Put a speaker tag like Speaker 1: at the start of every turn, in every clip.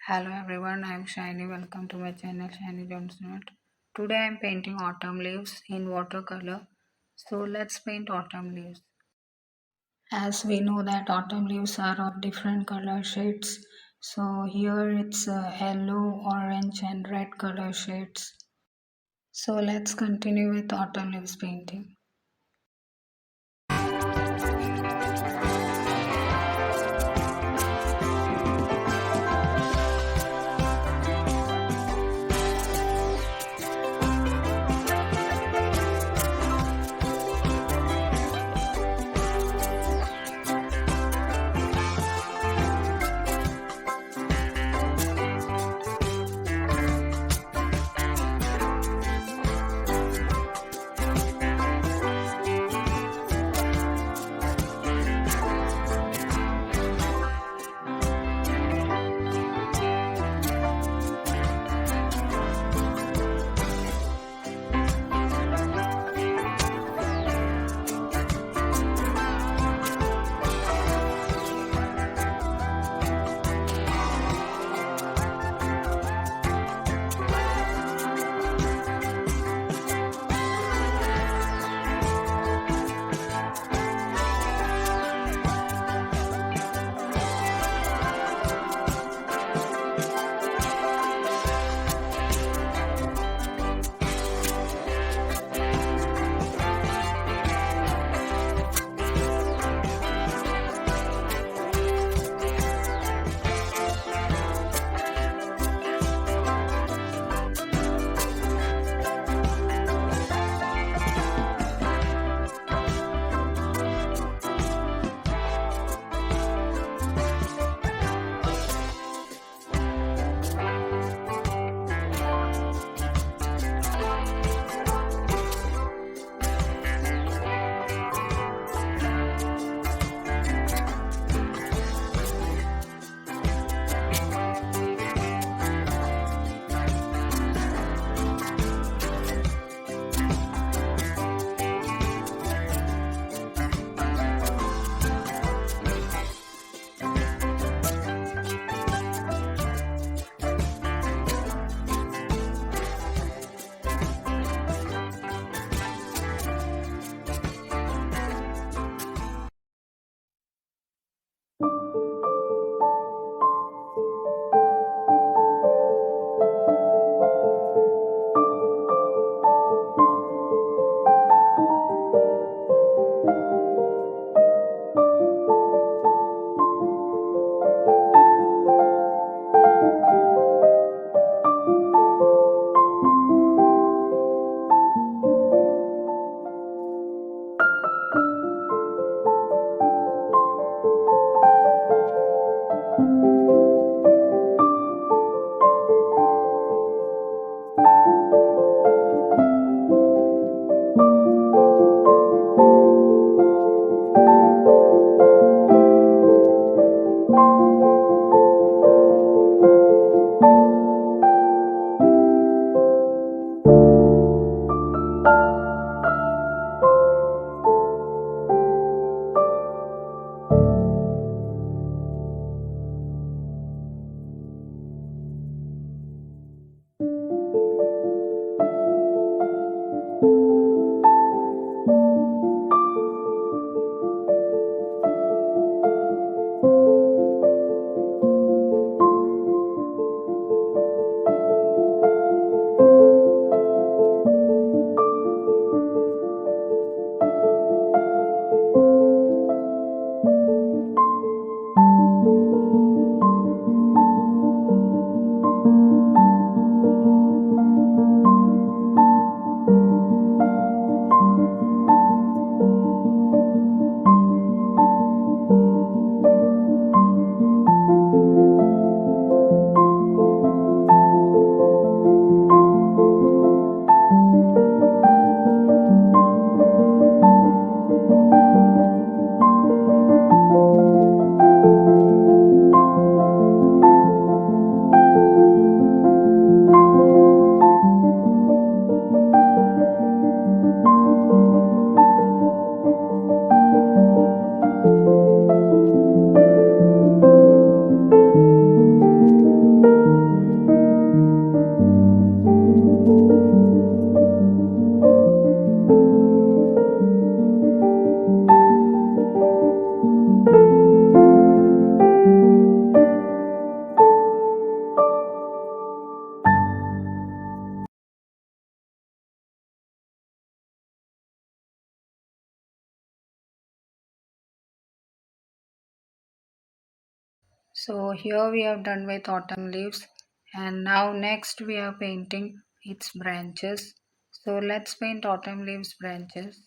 Speaker 1: Hello everyone, I am Shiny. Welcome to my channel Shinyjohnsonart. Today I am painting autumn leaves in watercolor. So let's paint autumn leaves. As we know that autumn leaves are of different color shades. So here it's yellow, orange and red color shades. So let's continue with autumn leaves painting. So here we have done with autumn leaves, and now next we are painting its branches. So let's paint autumn leaves branches.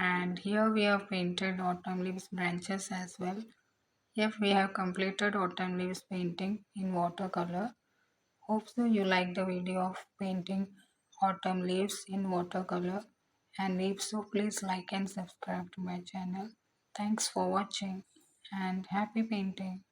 Speaker 1: And here we have painted autumn leaves branches as well. If we have completed autumn leaves painting in watercolor. Hope so you like the video of painting autumn leaves in watercolor, and if so please like and subscribe to my channel. Thanks for watching and happy painting.